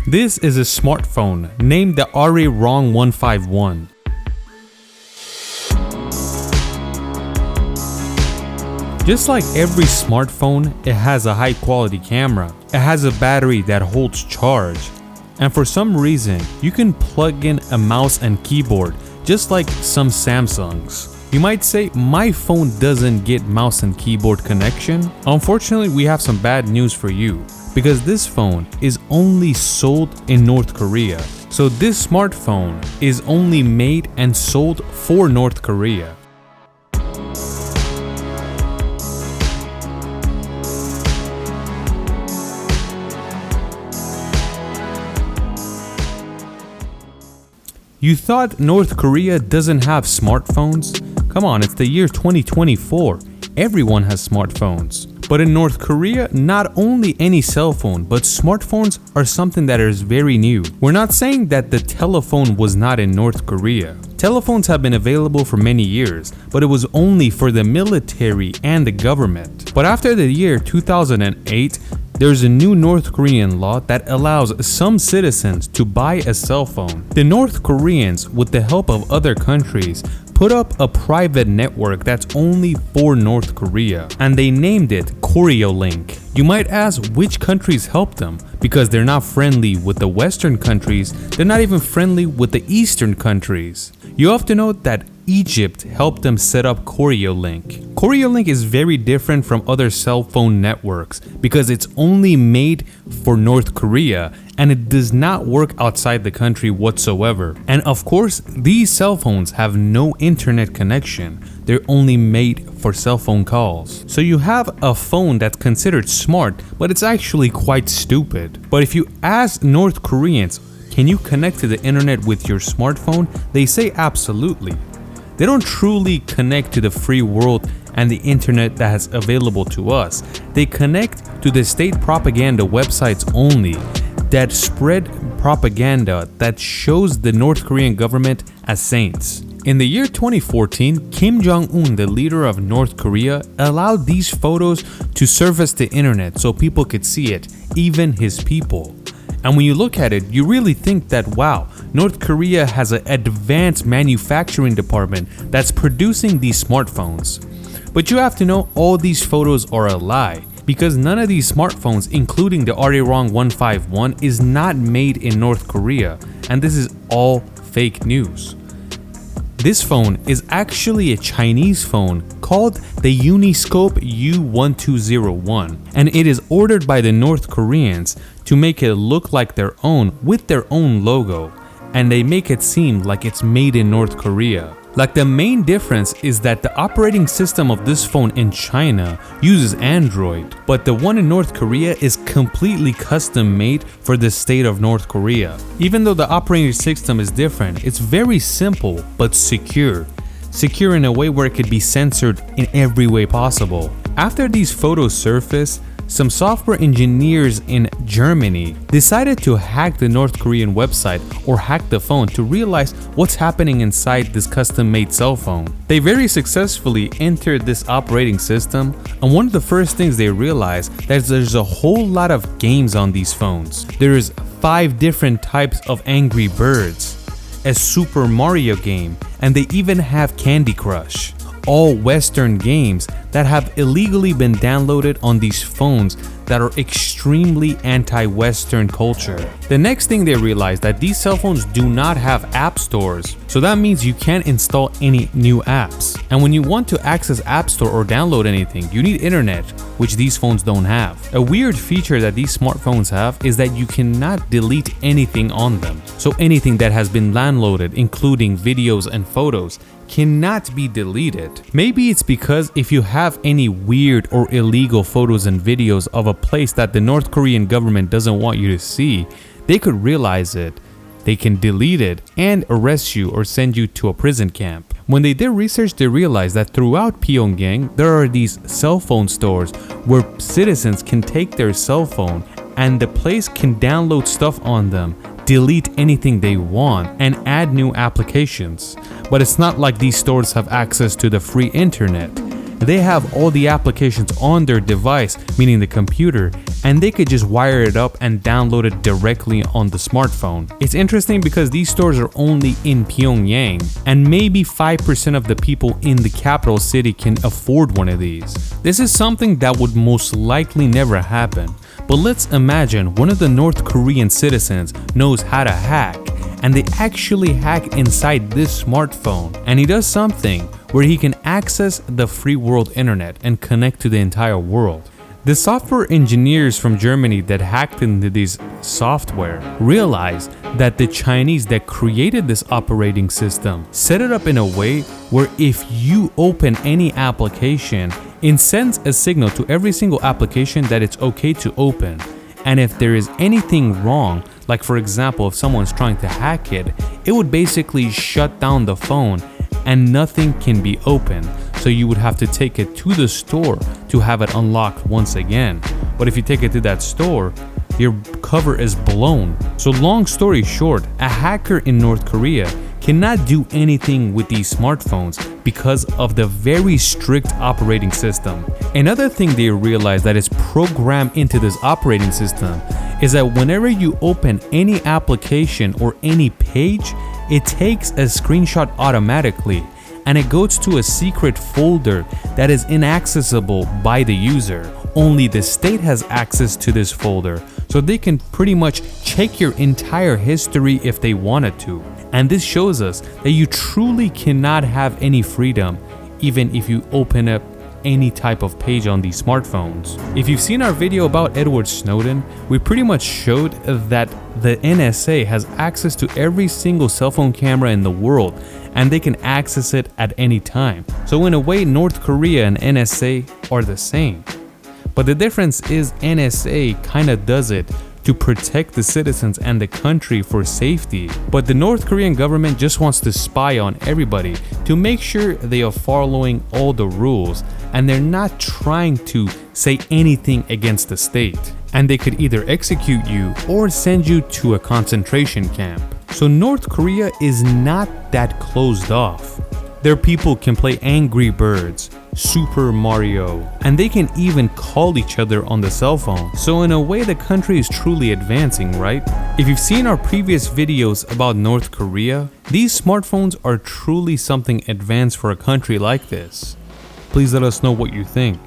This is a smartphone named the Arirang 151. Just like every smartphone, it has a high quality camera. It has a battery that holds charge. And for some reason, you can plug in a mouse and keyboard, just like some Samsungs. You might say, my phone doesn't get mouse and keyboard connection. Unfortunately, we have some bad news for you, because this phone is only sold in North Korea. So this smartphone is only made and sold for North Korea. You thought North Korea doesn't have smartphones? Come on, it's the year 2024. Everyone has smartphones. But in North Korea, not only any cell phone, but smartphones are something that is very new. We're not saying that the telephone was not in North Korea. Telephones have been available for many years, but it was only for the military and the government. But after the year 2008, there's a new North Korean law that allows some citizens to buy a cell phone. The North Koreans, with the help of other countries, put up a private network that's only for North Korea, and they named it KoreaLink. You might ask which countries helped them, because they're not friendly with the Western countries, they're not even friendly with the Eastern countries. You have to note that Egypt helped them set up KoreaLink. KoreaLink is very different from other cell phone networks because it's only made for North Korea and it does not work outside the country whatsoever. And of course, these cell phones have no internet connection. They're only made for cell phone calls. So you have a phone that's considered smart, but it's actually quite stupid. But if you ask North Koreans, can you connect to the internet with your smartphone? They say absolutely. They don't truly connect to the free world and the internet that is available to us. They connect to the state propaganda websites only that spread propaganda that shows the North Korean government as saints. In the year 2014, Kim Jong-un, the leader of North Korea, allowed these photos to surface the internet so people could see it, even his people. And when you look at it, you really think that, wow, North Korea has an advanced manufacturing department that's producing these smartphones. But you have to know all these photos are a lie, because none of these smartphones, including the Arirang 151, is not made in North Korea, and this is all fake news. This phone is actually a Chinese phone called the Uniscope U1201, and it is ordered by the North Koreans to make it look like their own with their own logo, and they make it seem like it's made in North Korea. Like, the main difference is that the operating system of this phone in China uses Android, but the one in North Korea is completely custom made for the state of North Korea. Even though the operating system is different, it's very simple but secure. Secure in a way where it could be censored in every way possible. After these photos surfaced, some software engineers in Germany decided to hack the North Korean website or hack the phone to realize what's happening inside this custom-made cell phone. They very successfully entered this operating system, and one of the first things they realized is there's a whole lot of games on these phones. There's 5 different types of Angry Birds, a Super Mario game, and they even have Candy Crush. All Western games that have illegally been downloaded on these phones that are extremely anti-Western culture. The next thing they realized that these cell phones do not have app stores, so that means you can't install any new apps. And when you want to access App Store or download anything, you need internet, which these phones don't have. A weird feature that these smartphones have is that you cannot delete anything on them. So anything that has been downloaded, including videos and photos, cannot be deleted. Maybe it's because if you have any weird or illegal photos and videos of a place that the North Korean government doesn't want you to see, they could realize it. They can delete it and arrest you or send you to a prison camp. When they did research, they realized that throughout Pyongyang, there are these cell phone stores where citizens can take their cell phone and the place can download stuff on them, delete anything they want, and add new applications. But it's not like these stores have access to the free internet. they have all the applications on their device, meaning the computer, and they could just wire it up and download it directly on the smartphone. It's interesting because these stores are only in Pyongyang, and maybe 5% of the people in the capital city can afford one of these. This is something that would most likely never happen. But let's imagine one of the North Korean citizens knows how to hack, and they actually hack inside this smartphone, and he does something where he can access the free world internet and connect to the entire world. The software engineers from Germany that hacked into this software realized that the Chinese that created this operating system set it up in a way where if you open any application, it sends a signal to every single application that it's okay to open. And if there is anything wrong, like for example, if someone's trying to hack it, it would basically shut down the phone and nothing can be opened. So you would have to take it to the store to have it unlocked once again. But if you take it to that store, your cover is blown. So long story short, a hacker in North Korea cannot do anything with these smartphones because of the very strict operating system. Another thing they realized that is programmed into this operating system is that whenever you open any application or any page, it takes a screenshot automatically and it goes to a secret folder that is inaccessible by the user. Only the state has access to this folder, so they can pretty much check your entire history if they wanted to. And this shows us that you truly cannot have any freedom even if you open up any type of page on these smartphones. If you've seen our video about Edward Snowden, we pretty much showed that the NSA has access to every single cell phone camera in the world and they can access it at any time. So in a way, North Korea and NSA are the same. But the difference is NSA kinda does it to protect the citizens and the country for safety. But the North Korean government just wants to spy on everybody to make sure they are following all the rules and they're not trying to say anything against the state. And they could either execute you or send you to a concentration camp. So North Korea is not that closed off. Their people can play Angry Birds, Super Mario, and they can even call each other on the cell phone. So in a way, the country is truly advancing, right? If you've seen our previous videos about North Korea, these smartphones are truly something advanced for a country like this. Please let us know what you think.